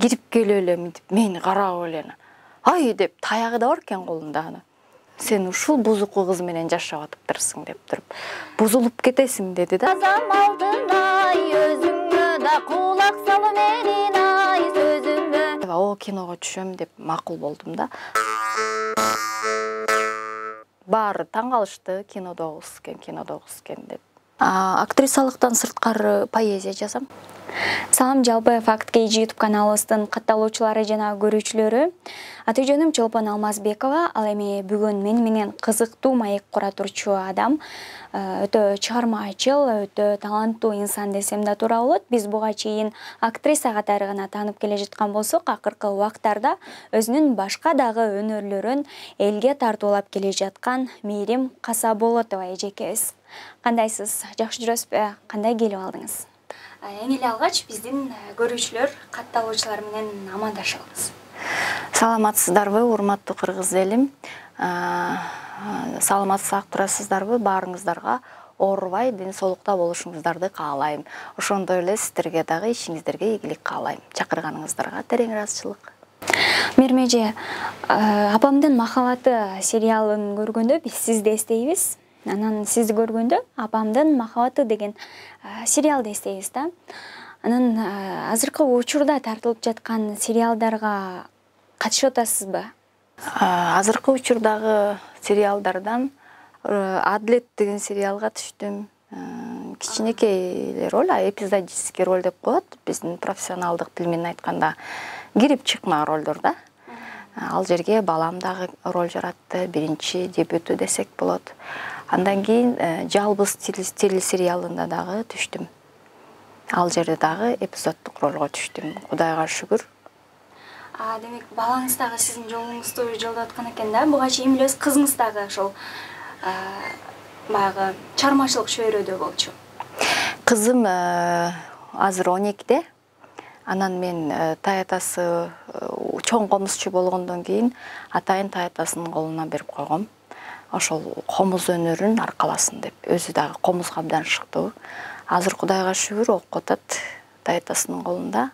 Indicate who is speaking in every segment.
Speaker 1: кирип келип эле мынтип мени карап эле ай деп таягы да бар экен колунда аны. Сен ушул бузуку кыз менен жашап атыптырсың деп туруп бузулуп кетесиң деди да.
Speaker 2: Азам алдындай өзүңө да кулак салып берин ай сөзүмө.
Speaker 1: О киного түшөм деп макул болдум да. Баары таң калышты, кинодогусу экен деп. Актрисалыктан сырткары поэзия жазам.
Speaker 3: Салам, жалпы Факт KG YouTube каналыбыздын катталуучулары жана көрүүчүлөрү. Аты-жөнүм Чолпон Алмазбекова. Ал эми бүгүн мен менен кызыктуу маек кура турчу адам. Өтө чыгармачыл, өтө таланттуу инсан десем да туура болот. Биз буга чейин актриса катары гана таанып келе жаткан болсок, акыркы убактарда өзүнүн башка дагы өнөрлөрүн элге тартуулап келе жаткан Мээрим Касаболотова эжекебиз. Кандайсыз? Жакшы жүрөсүзбү? Кандай келип алдыңыз? Эң эле алгач биздин көрүүчүлөр, катталуучулар менен амандашабыз.
Speaker 1: Саламатсыздарбы, урматтуу кыргыз элим? Саламат сак турасыздарбы? Баарыңыздарга оорубай, ден соолукта болушуңуздарды каалайм. Ошондой эле сиздерге дагы ишиңиздерге ийгилик каалайм. Чакырганыңыздарга терең ыраазычылык.
Speaker 3: Мээрим эже, апамдын махабаты сериалын көргөндө биз сизди эстейбиз. Анан сизди көргөндө апамдын махабаты деген сериалды эстейбиз да. Анан азыркы учурда тартылып жаткан сериалдарга катышып атасызбы?
Speaker 1: Азыркы учурдагы сериалдардан Адлет деген сериалга түштүм. Кичинекей роль, эпизодический роль деп коет. Биздин профессионалдык тил менен айтканда кирип чыкма ролдор да. Ал жерге балам дагы роль жаратты, биринчи дебюту десек болот. Андан кийин Жалбыз телесериалында дагы түштүм. Ал жерде дагы эпизоддук ролго түштүм. Кудайга шүгүр.
Speaker 3: Демек, балаңыз дагы сиздин жолуңузду жолдоп аткан экен да. Буга чейин эле кызыңыз дагы ошол баягы чыгармачылык чөйрөдө болчу.
Speaker 1: Кызым азыр 12-де. Анан мен таятасы чоң комузчу болгондон кийин атайын таятасынын колуна берип койгом. Ошол комуз өнөрүн аркаласын деп. Өзү дагы комузга абдан шыктуу. Азыр Кудайга шүгүр окуп атат таятасынын колунда.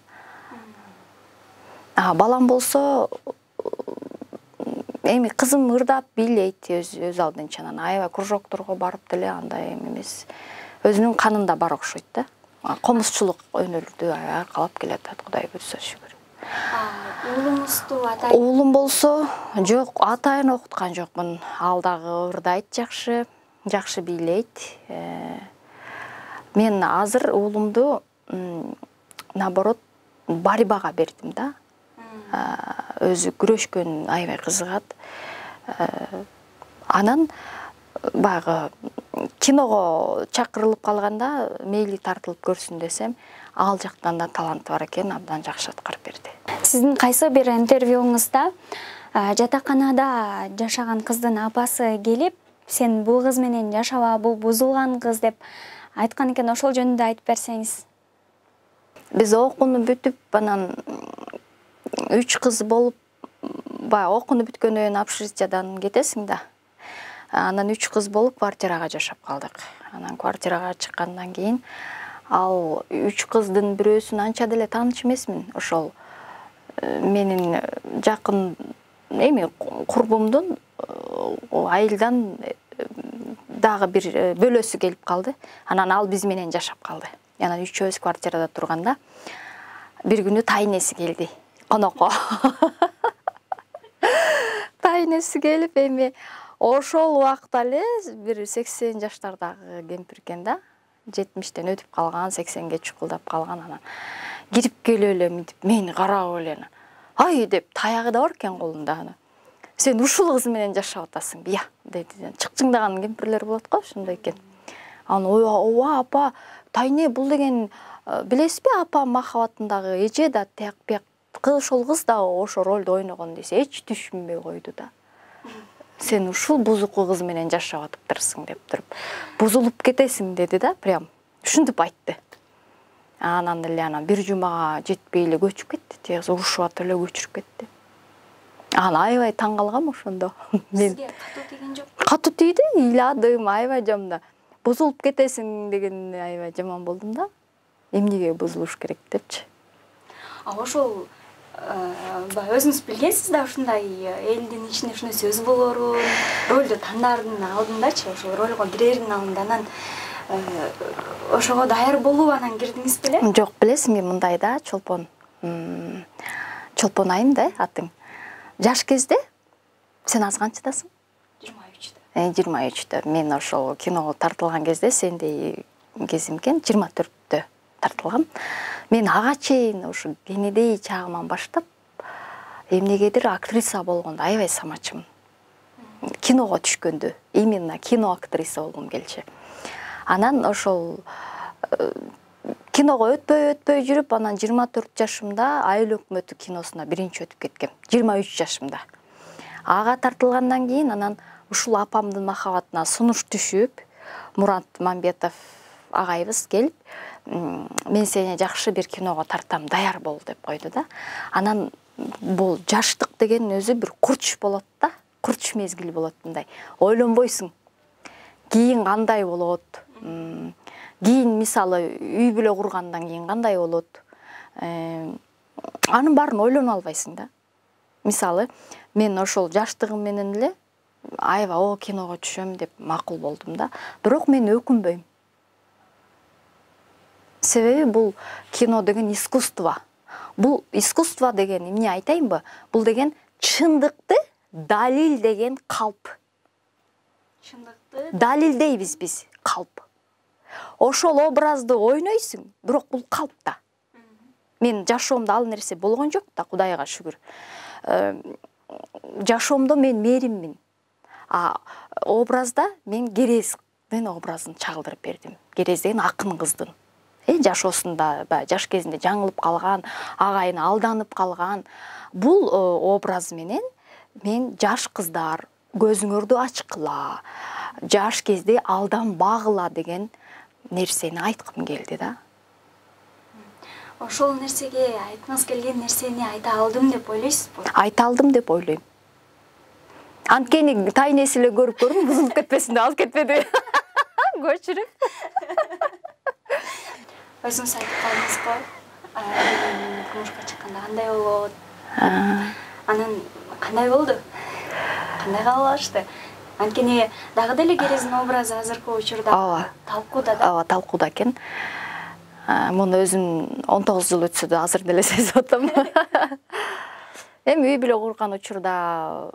Speaker 1: Балам болсо эми кызым ырдап бийлейт өз алдынча. Анан аябай кружокторго барып деле андай эмес. Өзүнүн канында бар окшойт да. Комузчулук өнөрдү аркалап келатат, Кудай буйрса шүгүр.
Speaker 3: Уулуңузду атайын?
Speaker 1: Уулум болсо, жок, атайын окуткан жокмун. Ал дагы ырдайт жакшы бийлейт. Мен азыр уулумду наоборот борьбага бердим да. Өзү күрөшкөн аябай кызыгат. Анан баягы киного чакырылып калганда мейли тартылып көрсүн десем, ал жактан да таланты бар экен, абдан жакшы аткарып берди.
Speaker 3: Сиздин кайсы бир интервьюңузда жатаканада жашаган кыздын апасы келип, сен бул кыз менен жашаба, бул бузулган кыз деп айткан экен. Ошол жөнүндө айтып берсеңиз.
Speaker 1: Биз окууну бүтүп, анан 3 кыз болуп, баягы окууну бүткөндөн кийин общежитиядан кетесиң да. Анан 3 кыз болуп квартирага жашап калдык. Анан квартирага чыккандан кийин ал 3 кыздын бирөөсүн анча деле тааныш эмесмин. Ошол менин жакын эми курбумдун айылдан дагы бир бөлөсү келип калды. Анан ал биз менен жашап калды. Анан үчөөбүз квартирада турганда бир күнү тайнеси келди, конокко. Тайнеси келип эми ошол убакта эле бир 80 жаштардагы кемпир экен да. 70-тен өтүп калган, 80-ге чукулдап калган. Анан кирип келип эле мынтип мени карап эле ай деп таягы да бар экен колунда аны. Сен ушул кыз менен жашап атасың, бия деди. Чыкчыңдаган кемпирлер болот го, ошондой экен. Анан ооба апа, тайне бул деген билесизби апа махабатындагы эже да тияк-пияк ошол кыз да ошо ролду ойногон десе, эч түшүнбөй койду да. Сен ушул бузуку кыз менен жашап атыптырсың деп туруп, бузулуп кетесиң деди да, прям ушинтип айтты. Анан эле бир жумага жетпей эле көчүп кетти, тез урушуп атып эле көчүрүп кетти. Анан аябай таң калгам ошондо.
Speaker 3: Сизге катуу тийген жок?
Speaker 1: Катуу тийди, ыйладым, аябай жамда. Бузулуп кетесиң деген аябай жаман болдум да. Эмнеге бузулуш керек депчи.
Speaker 3: Ошол баягы өзүңүз билгенсиз да ушундай элдин ичинде ушундай сөз болорун, ролду тандардын алдындачы, ошол ролго кирердин алдында анан ошого даяр болуп анан кирдиңиз беле?
Speaker 1: Жок, билесиңби, мындай да, Чолпон. Чолпон айым да атың. Жаш кезде сен аз канчадасың?
Speaker 3: 23-тө.
Speaker 1: 23-тө. Мен ошол киного тартылган кезде сендей кезим экен, 24-тө тартылгам. Мен ага чейин ушу кенедей чагыман баштап эмнегедир актриса болгондо аябай самачымын. Киного түшкөндө, именно кино актриса болгум келчү. Анан ошол киного өтпөй жүрүп, анан 24 жашымда Айыл өкмөтү киносуна биринчи өтүп кеткем. 23 жашымда. Ага тартылгандан кийин анан ушул апамдын махабатына сунуш түшүп, Мурат Мамбетов агайыбыз келип, мен сени жакшы бир киного тартам, даяр бол деп койду да. Анан бул жаштык деген өзү бир курч болот да, курч мезгил болот мындай. Ойлонбойсуң. Кийин кандай болот? Кийин мисалы үй бүлө кургандан кийин кандай болот? Анын баарын ойлоно албайсың да. Мисалы, мен ошол жаштыгым менен эле аябай о киного түшөм деп макул болдум да. Бирок мен өкүнбөйм. Себеби бул кино деген искусство. Бул искусство деген эмне айтайынбы? Бул деген чындыкты далилдеген калп.
Speaker 3: Чындыкты
Speaker 1: Далилдейбиз биз калп. Ошол образды ойнойсуң, бирок бул калп да. Мен жашоомдо ал нерсе болгон жок да, Кудайга шүгүр. Жашоомдо мен мээриммин. Образда мен Керездин образын чагылдырып бердим. Керез деген акын кыздын. Жашоосунда, жаш кезинде жаңылып калган, агайына алданып калган. Бул образ менен мен жаш кыздар көзүңөрдү ачкыла, жаш кезде алданбагыла деген нерсени айткым келди да.
Speaker 3: Ошол нерсеге айтыңыз келген нерсени айта алдым деп ойлойсузбу?
Speaker 1: Айта алдым деп ойлойм. Анткени тайнеси эле көрүп көрдүм, бузулуп кетпесин деп алып кетпеди. Көчүрүп.
Speaker 3: Өзүңүз айтып калдыңыз го. Турмушка чыкканда кандай болот? Анан кандай болду? Кандай кабыл алышты? Анткени дагы деле Керездин образы азыркы учурда талкууда да.
Speaker 1: Ооба, талкууда экен. Муну өзүм 19 жыл өтсө да азыр деле сезип атам. Эми үй бүлө курган учурда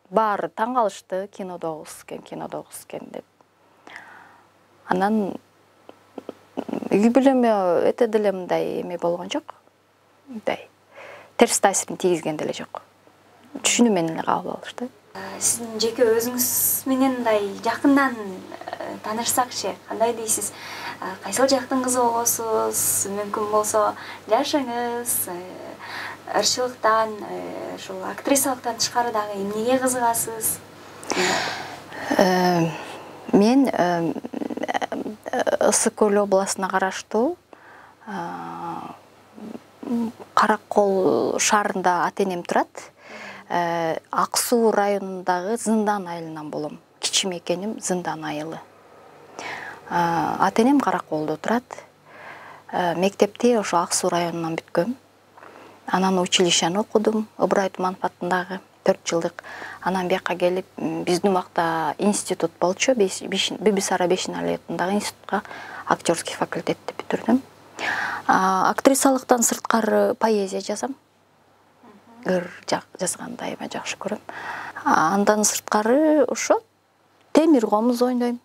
Speaker 1: баары таң калышты, кинодо кыз экен деп. Анан үй бүлөмө өтө деле мындай эме болгон жок. Мындай терс таасирин тийгизген деле жок. Түшүнүү менен эле кабыл алышты.
Speaker 3: Сиздин жеке өзүңүз менен мындай жакындан таанышсакчы, кандай дейсиз? Кайсыл жактын кызы болосуз? Мүмкүн болсо жашыңыз, ырчылыктан, ушул актрисалыктан тышкары дагы эмнеге кызыгасыз?
Speaker 1: Мен Ысык Көл областына караштуу Каракол шаарында ата-энем турат. Ак Суу районундагы Зындан айылынан болом. Кичим экеним Зындан айылы. Ата-энем Караколдо турат. Мектепти ошо Ак Суу районунан бүткөм. Анан училищени окудум, Ыбырай Туманов атындагы 4 жылдык. Анан бияка келип, биздин убакта институт болчу, Бибисара Бешиналиятындагы институтка актерский факультетти бүтүрдүм. Актрисалыктан сырткары поэзия жазам. Ыр жазганды аябай жакшы көрөм. Андан сырткары ошо темир комуз ойнойм.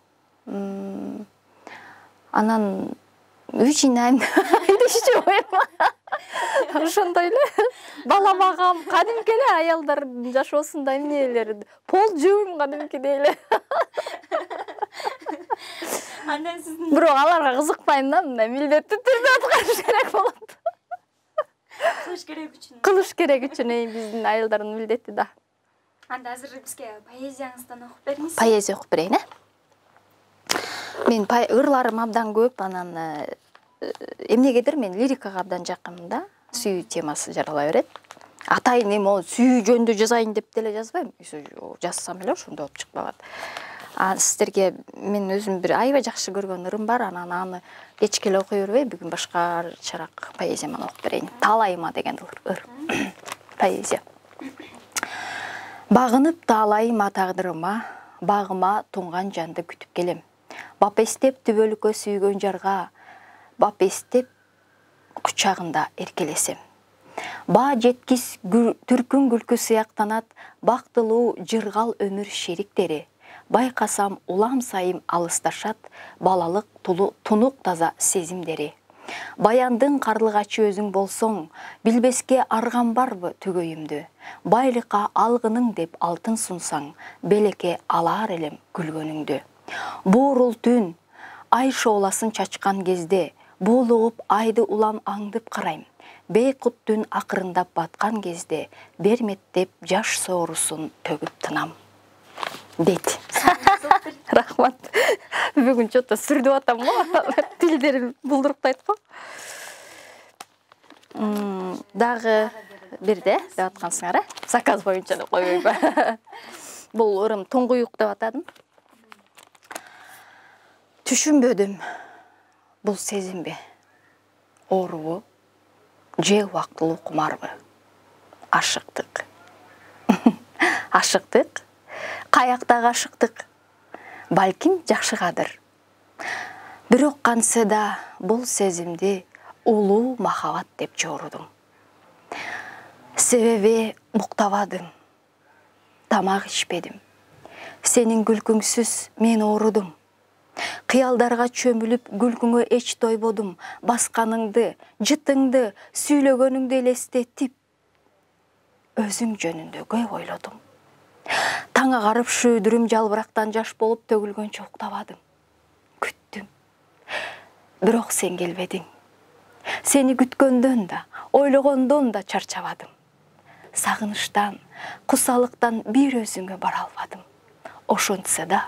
Speaker 1: Анан үй жыйнайм. Илишчи ойм. Ошондой эле. Бала багам, кадимки эле аялдардын жашоосунда эмнелер, пол жууйм кадимкидей эле.
Speaker 3: Андан сиздин
Speaker 1: Бирок аларга кызыкпайм да, мындай милдеттүү түрдө аткарыш керек болот. Кылыш керек үчүн биздин айылдардын милдети да.
Speaker 3: Анда азыр бизге поэзияңыздан окуп бериңиз.
Speaker 1: Поэзия окуп берейин, Мен ырларым абдан көп, анан эмнегедир мен лирикага абдан жакынмын да. Сүйүү темасы жарала берет. Атайын эми сүйүү жөнүндө жазайын деп деле жазбайм. Жазсам эле ошондой болуп чыкпагат. Сиздерге мен өзүм бир аябай жакшы көргөн ырым бар, анан аны кечке эле окуй бербей, бүгүн башкачараак поэзияны окуп берейин. Талайыма деген ыр. Поэзия. Бағынып таалайым атағдырыма, бағыма туңған жанды күтіп келем. Бап естеп түбөлікө сүйгөн жарға, бап естеп құчағында еркелесем. Ба жеткис түркүн күлкі сияқтанат, бақтылу жырғал өмір шериктері. Байқасам улам сайым алысташат, балалық тұнық таза сезімдері. Баяндың қарлығачы өзің болсоң, білбеске арған барбы түгөйімді. Байлыққа алғының деп алтын сұнсаң, белеке алар елем күлгөніңді. Буырыл түн, ай шоуласын чачқан кезде, болуғып айды улам аңдып қарайым. Бейқұт түн ақырындап батқан кезде, берметтеп жаш соғырысын төгіп тынам. Дейді. Рахмат. Бүгін что-то сүрдіп атам ғой. Тілдерім бұлдырықтайды ғой. Дағы бірде деп атқансыңар, заказ бойынша да қойбай ба. Бұл ұрым тұңғиық деп атадым. Түшінбөдім. Бұл сезім бе? Оруы, же уақытылы құмарбы? Ашықтық. Ашықтық. Қаяқтағы ашықтық. Балким жақшығадыр. Бирок қансы да бұл сезімді улуу махаббат деп жорудум. Себеби мұқтавадым. Тамақ ішпедім. Сенің күлкүңсүз мен орудум. Қиялдарға чөмүлүп күлкүңө эч тойбодум. Басқаныңды, жытыңды, сүйлөгөнүңдү элестетип, өзүң жөнүндө көй ойлодум. Таңа қарып шүйдірім жалбырақтан жаш болып төгілген жоқтавадым. Күттім. Бирок сен келбедиң. Сени күткөндөн да, ойлогондон да чарчабадым. Сагыныштан, кусалыктан бир өзүңө бара албадым. Ошонтса да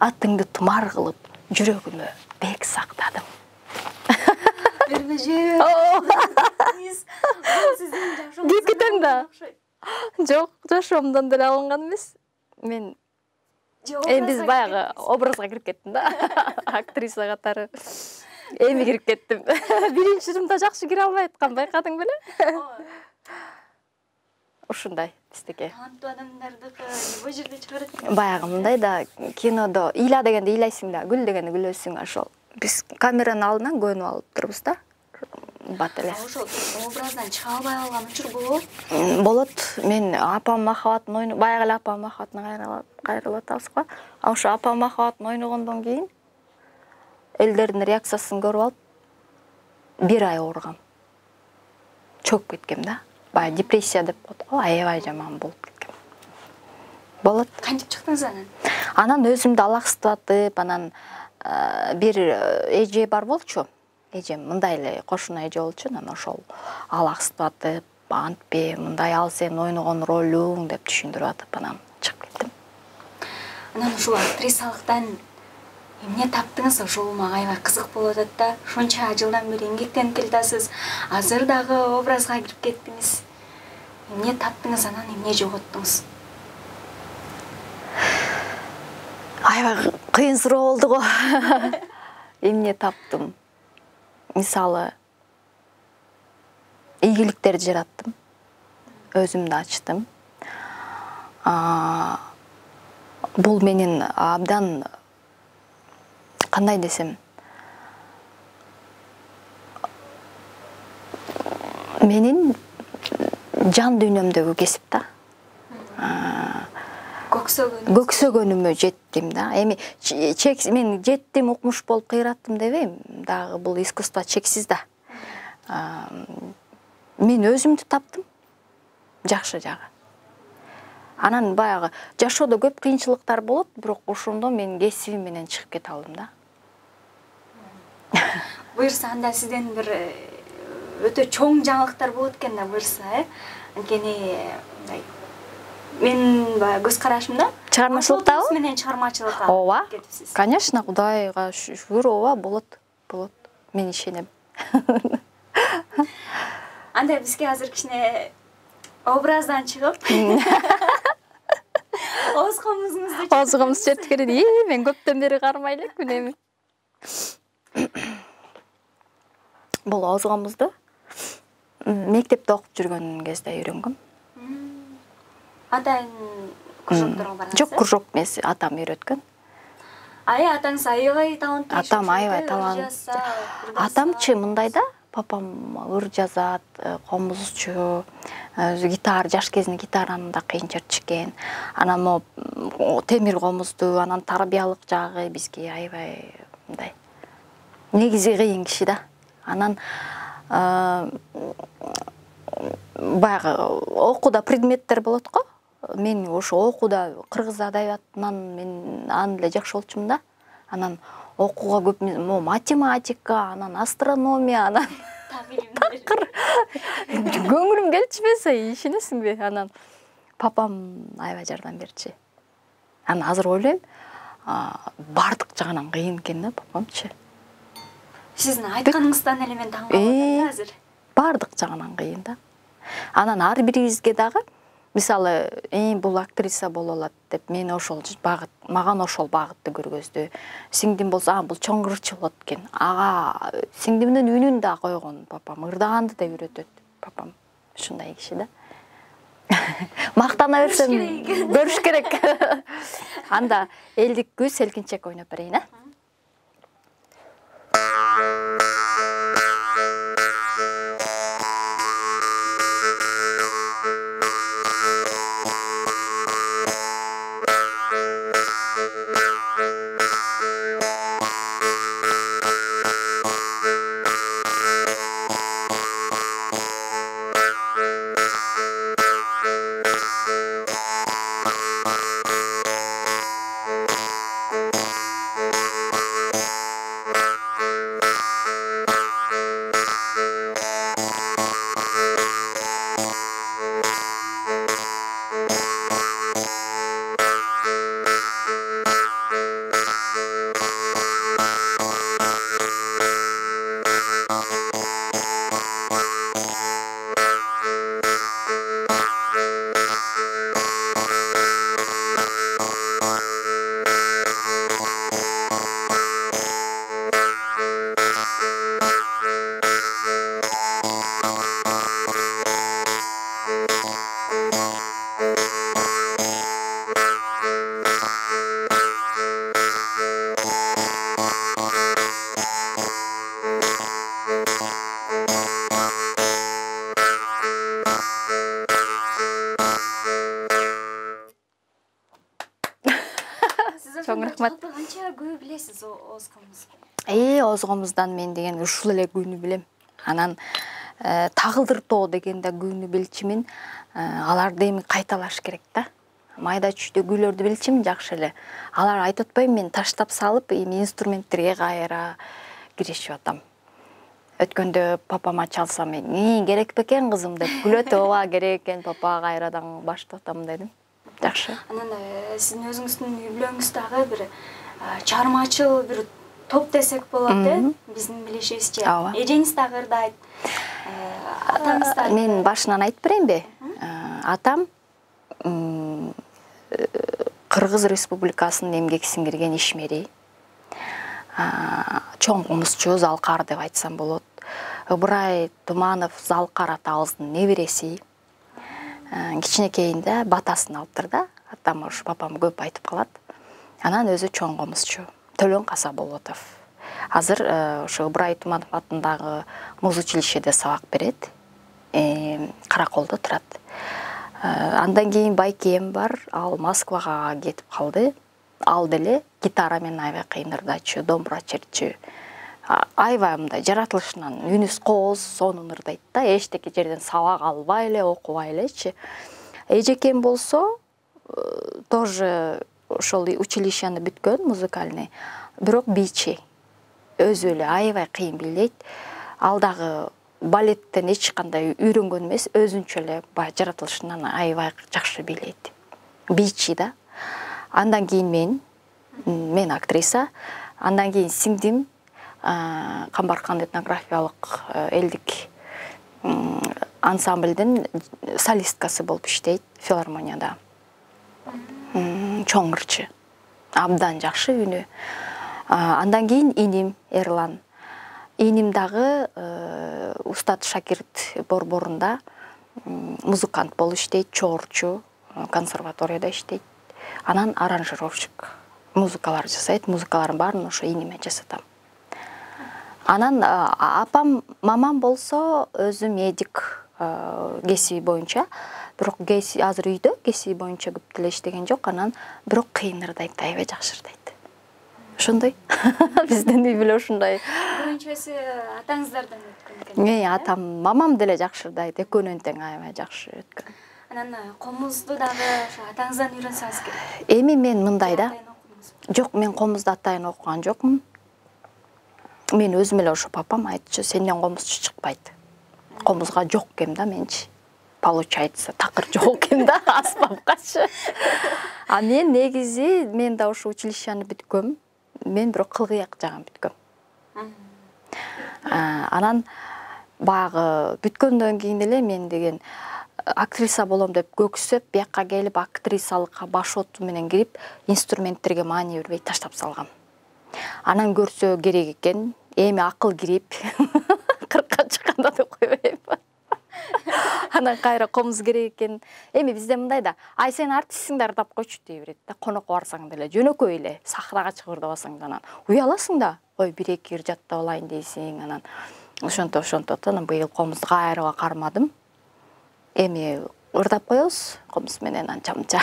Speaker 1: атыңды тумар кылып, жүрөгүмө бек сактадым.
Speaker 3: Бермеже.
Speaker 1: Дикитен да. Жоқ, жашоомдон деле алынган эмес. Мен биз баягы образга кирип кеттим да. Актриса катары. Эми кирип кеттим. Биринчи ырымда жакшы кире албай аткан, байкадың беле? Ушундай тистеке.
Speaker 3: Таланттуу адамдардыкы бул жерде чыгарат.
Speaker 1: Баягы мындай да кинодо ыйла дегенде ыйлайсың да, күл дегенде күлөсүң ошол. Биз камеранын алдынан көнүп алып турбуз да. Бат эле.
Speaker 3: Ошол образдан чыга албай калган учур болот.
Speaker 1: Болот. Мен апам махаббатын ойноо, баягы эле апам махаббатына кайрылып атабыз го. Ошо апам махаббатын ойногондон кийин элдердин реакциясын көрүп алып, бир ай ооругам. Чөгүп кеткем да. Баягы депрессия деп коет го, аябай жаман болуп кеткем. Болот.
Speaker 3: Кантип чыктыңыз анан?
Speaker 1: Анан өзүмдү алаксытып, анан бир эже бар болчу. Эжем мындай эле кошуна эже болчу, анан ошол алаксытып, антпе, мындай ал сен ойногон ролуң деп түшүндүрүп атып, анан чыгып кеттим.
Speaker 3: Анан ушул актрисалыктан эмне таптыңыз? Ошол мага аябай кызык болуп атат да. Ошонча жылдан бери эмгектенип келатасыз. Азыр дагы образга кирип кеттиңиз. Эмне таптыңыз, анан эмне жоготтуңуз?
Speaker 1: Аябай кыйын суроо болду го. Эмне таптым? Мисалы, ийгиликтерди жараттым. Өзүмдү ачтым. Бул менин абдан, кандай десем, менин жан дүйнөмдөгү кесип да. Көксөгөнүмө жеттим да. Эми мен жеттим, укмуш болуп кыйраттым дебейм. Дагы бул искусство чексиз да. Мен өзүмдү таптым. Жакшы жагы. Анан баягы жашоодо көп кыйынчылыктар болот, бирок ошондо мен кесибим менен чыгып кете алдым да.
Speaker 3: Буюрса анда сизден бир өтө чоң жаңылыктар болот экен да, буюрса, анткени мындай мен көз карашымда
Speaker 1: чыгармачылыктабы?
Speaker 3: Менен чыгармачылыкка
Speaker 1: Ооба.
Speaker 3: кетипсиз.
Speaker 1: Конечно, Кудайга шүгүр, ооба, болот. Мен ишенем.
Speaker 3: Анда бизге азыр кичине образдан чыгып,
Speaker 1: Оозугумуз четкирди. Мен көптөн бери кармай элекмин эми. Бул оозугумузду мектепте окуп жүргөн кезде үйрөнгөм.
Speaker 3: Атаң кружокторго барасыз?
Speaker 1: Жок, кружок эмес, атам үйрөткөн.
Speaker 3: Атаңыз аябай таланттуу.
Speaker 1: Атам аябай таланттуу. Атамчы мындай да, папам ыр жазат, комузчу, гитара, жаш кезинде гитараны да кыйын чертишкен. Анан могу темир комузду, анан тарбиялык жагы бизге аябай мындай. Негизи кыйын киши да. Анан баягы окууда предметтер болот го. Мен ошо окууда кыргыз адабиятынан мен аны эле жакшы болчумун да. Анан окууга көп математика, анан астрономия, анан такыр көңүлүм келчүбесе, ишенесиңби? Анан папам аябай жардам берчи. Анан азыр ойлойм, бардык жагынан кыйын экен да папамчы.
Speaker 3: Сиздин айтканыңыздан эле мен таң калып азыр.
Speaker 1: Бардык жагынан кыйын да. Анан ар бирибизге дагы мисалы, бул актриса боло алат деп мен ошол багыт, маган ошол багытты көргөздү. Сиңдим болсо, бул чоң ырчы болот экен. Ага, сиңдимдин үнүн да койгон папам, ырдаганды да үйрөтөт. Папам ушундай киши да. Мактана берсем көрүш керек. Анда элдик көз селкинчек ойноп берейин, а? Чоң рахмат.
Speaker 3: Канча күү билесиз Оз комуз?
Speaker 1: Оз комуздан мен деген ушул эле күүнү билем. Анан тагылдыртоо дегенде күүнү билчимин. Аларды эми кайталаш керек да. Майда чүйдө күүлөрдү билчимин жакшы эле. Алар айтып атпайм, мен таштап салып, эми инструменттерге кайра киришип атам. Өткөндө папама чалсам, керек бекен кызым деп күлөт, ооба керек экен, папа кайрадан баштап атам дедим. Жакшы.
Speaker 3: Анан сиздин өзүңүздүн үй-бүлөңүз дагы бир чыгармачыл бир топ десек болот, биздин билишибизче. Эжеңиз дагы ырдайт. Атаңыз да.
Speaker 1: Мен башынан айтып берейинби? Атам Кыргыз Республикасынын эмгек сиңирген ишмери. Чоң комузчу, Залкар деп айтсам болот. Ыбырай Туманов Залкар атабыздын небереси. Кичинекейинде батасын алыптыр да. Атам ушу папам көп айтып калат. Анан өзү чоң комузчу. Төлөн Касаболотов. Азыр ушу Ыбырай Туманов атындагы муз училищеде сабак берет. Караколдо турат. Андан кийин байкем бар, ал Москвага кетип калды. Ал деле гитара менен аябай кыйын ырдайчу, домбура чертчү. Аябай мындай жаратылышынан үнүс кооз, сонун ырдайт да. Эчтеке жерден сабак албай эле, окубай элечи. Эжекем болсо тоже ошол училищени бүткөн, музыкальный, бирок бийчи. Өзү эле аябай кыйын бийлейт. Ал дагы балеттен эч кандай үйрөнгөн эмес, өзүнчө эле жаратылышынан аябай жакшы бийлейт. Бийчи да. Андан кийин мен актриса, андан кийин сиңдим Камбаркан этнографиялык элдик ансамблдин солисткасы болуп иштейт филармонияда. Чоң ырчы. Абдан жакшы үнү. Андан кийин иним Эрлан. Иним дагы Устат Шакирт борборунда музыкант болуп иштейт, чоорчу. консерваторияда иштейт. Анан аранжировщик, музыкалар жасайт, музыкалардын баарын ошо иниме жасатам. Анан апам, мамам болсо өзү медик кесиби боюнча, бирок азыр үйдө кесиби боюнча көп деле иштеген жок, анан бирок кыйын ырдайт, аябай жакшы ырдайт. Ошондой. Биздин үй бүлө ушундай.
Speaker 3: Биринчиси атаңыздардан өткөн экен.
Speaker 1: Атам, мамам деле жакшы ырдайт, экөөнүн тең аябай жакшы өткөн.
Speaker 3: Анан комузду дагы ошо атаңыздан үйрөнсөңүз керек.
Speaker 1: Эми мен мындай да. Жок, мен комузду атайын окуган жокмун. Мен өзүм эле ошо папам айтчу, сенден комузчу чыкпайт. Комузга жок кем да менчи. Получается, такыр жок кем да аспапкачы. А мен негизи мен да ошо училищени бүткөм. Мен бирок кылгыяк жагын бүткөм. Анан баягы бүткөндөн кийин эле мен деген актриса болом деп көксөп, бияққа келип актрисалыкка баш оту менен кирип, инструменттерге маани бербей таштап салгам. Анан көрсө керек экен, эми акыл кирип, 40ка чыкканда деп койбойм. Анан кайра комуз керек экен. Эми бизде мындай да, ай сен артистсиң да ырдап койчу дей берет да, конокко барсаң деле, жөнөкөй эле, сахнага чыгып ырдабасаң да, анан уяласың да, ой бир-эки ыр жаттап алайын дейсиң, анан ошонтип анан быйыл комузду кайрыга кармадым. Эми ырдап коебуз, комуз менен анча-мынча.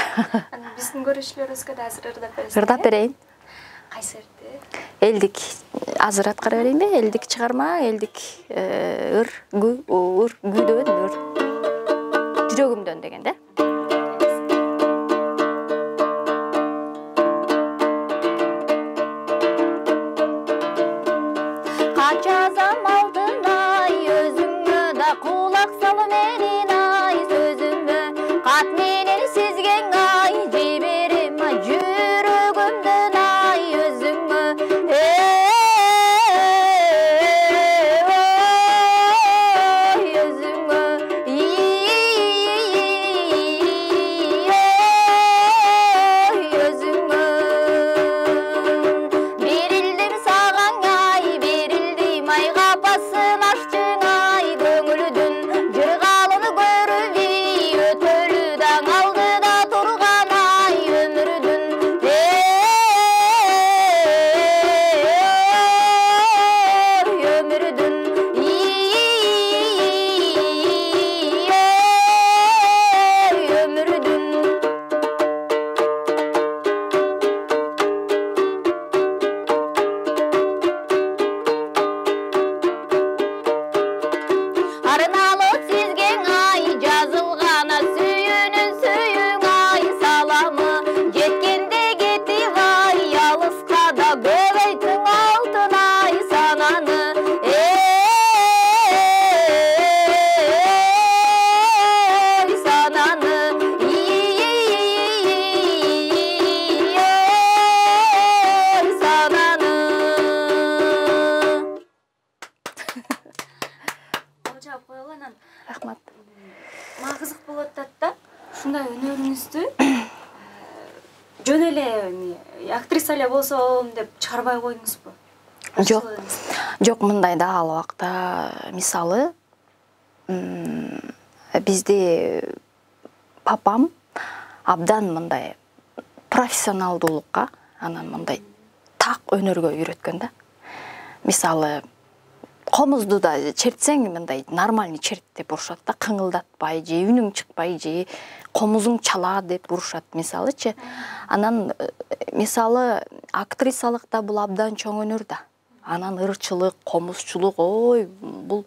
Speaker 3: Анан биздин көрүүчүлөрүбүзгө да азыр ырдап бересиз.
Speaker 1: Ырдап берейин.
Speaker 3: Кайсы ырды?
Speaker 1: Элдик азыр аткара берейинби? Элдик чыгарма, элдик ыр, гүдөн ыр. Жүрөгүмдөн деген да.
Speaker 2: Канча замалдын ай өзүңө да кулак сал менин ай сөзүмө кат менен сезген ай жиберем ай жүрөгүмдөн ай өзүңө өзүңө өзүңө берилдим саган ай берилдим ай капасын ачтың ай көңүлдүн жыргалын көрбөй өтөлү таң алдыда турган ай өмүрдүн өмүрдүн өмүрдүн арналып сезген ай жазылган сүйүүнүн сүйүң ай саламы жеткенде кетип ай алыска да көбөйттүң алтын ай сананы сананы сананы
Speaker 3: Жаап коелу анан.
Speaker 1: Рахмат.
Speaker 3: Мага кызык болуп атат да. Ушундай өнөрүңүздү жөн эле актриса эле болсом деп чыгарбай коюңузбу?
Speaker 1: Жок. Жок, мындай да ал убакта мисалы бизде папам абдан мындай профессионалдуулукка, анан мындай так өнөргө үйрөткөн да. Мисалы комузду да чертсең мындай нормальный черт деп урушат да, кыңылдатпай же үнүң чыкпай же комузуң чала деп урушат мисалычы. Анан мисалы актрисалыкта бул абдан чоң өнөр да. Анан ырчылык, комузчулук, ой, бул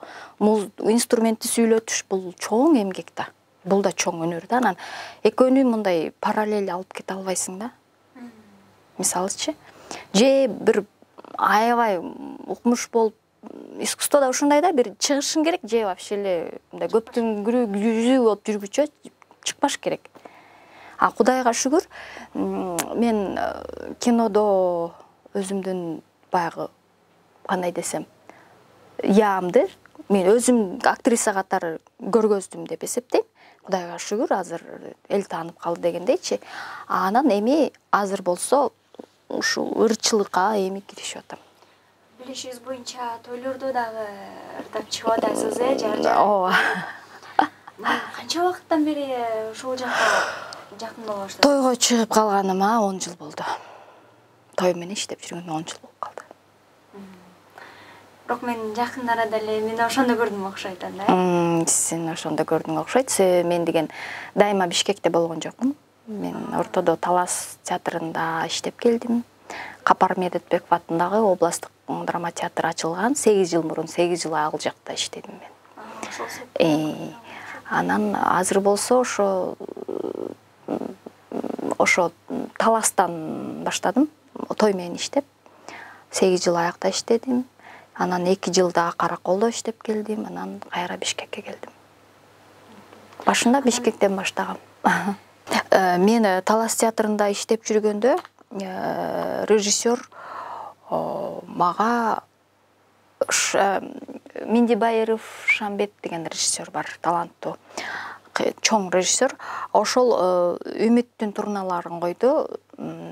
Speaker 1: инструментти сүйлөтүш бул чоң эмгек да. Бул да чоң өнөр да. Анан экөөнү мындай параллель алып кете албайсың да. Мисалычы, же бир аябай укмуш болуп искусствода ушундай да, бир чыгышың керек, же вообще эле мындай көптүн жүзү болуп жүргүчө чыкпаш керек. А Кудайга шүгүр, мен кинодо өзүмдүн баягы кандай десем, яамды мен өзүм актриса катары көргөздүм деп эсептейм. Кудайга шүгүр, азыр эл таанып калды дегендейчи. Анан эми азыр болсо ушул ырчылыкка эми киришип атам.
Speaker 3: Билишиңиз боюнча тойлордо дагы ырдап чыгып атасыз,
Speaker 1: Ооба.
Speaker 3: Канча убакыттан бери ушул жакта жакында баштадыңыз?
Speaker 1: Тойго чыгып калганыма 10 жыл болду. Той менен иштеп жүргөнүмө 10 жыл болуп калды.
Speaker 3: Бирок мен жакын арада эле мени ошондо көрдүм окшойт анда.
Speaker 1: Сен ошондо көрдүң окшойт. Себеби мен деген дайыма Бишкекте болгон жокмун. Мен ортодо Талас театрында иштеп келдим. Капар Медетбеков атындагы областтык драма театры ачылган 8 жыл мурун 8 жыл ал жакта иштедим мен. Анан азыр болсо ошо Таластан баштадым. Той менен иштеп 8 жыл аякта иштедим. Анан 2 жылда Караколдо иштеп келдим. Анан кайра Бишкекке келдим. Башында Бишкектен баштагам. Мен Талас театрында иштеп жүргөндө режиссер мага Миндибайыров Шамбет деген режиссер бар, таланттуу чоң режиссер. Ошол Үмүттүн турналарын койду.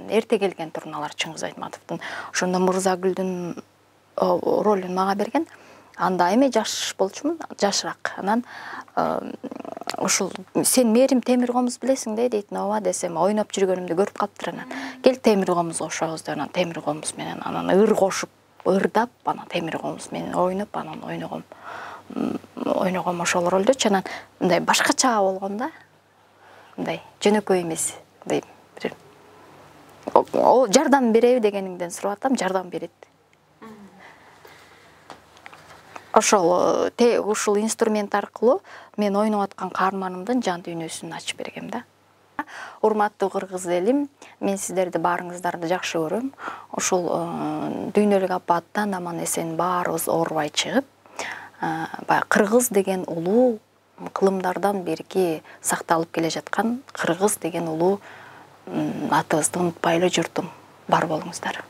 Speaker 1: Эрте келген турналар Чыңгыз Айтматовдун. Ошондо Мырзагүлдүн ролун мага берген. Анда эми жаш болчумун, жашыраак. Анан ушул сен Мерим Темиргомуз билесиң да дейт. Ооба десем, ойноп жүргөнүмдү көрүп калыптыр анан. Кел Темиргомуз кошобуз деп анан Темиргомуз менен анан ыр кошуп, ырдап, анан Темиргомуз менен ойноп, анан ойногом ошол ролдочу. Анан мындай башкача болгон да. Мындай жөнөкөй эмес. Мындай бир жардам береби дегениңден сурап атам, жардам берет. Ушул инструмент аркылуу мен ойноп аткан каарманымдын жан дүйнөсүн ачып бергем да. Урматтуу кыргыз элим, мен сиздерди баарыңыздарды жакшы көрөм. Ушул дүйнөлүк апаттан аман эсен баарыбыз оорубай чыгып, баягы кыргыз деген улуу кылымдардан берки сакталып келе жаткан кыргыз деген улуу атыбызды унутпайлы журтум. Бар болуңуздар.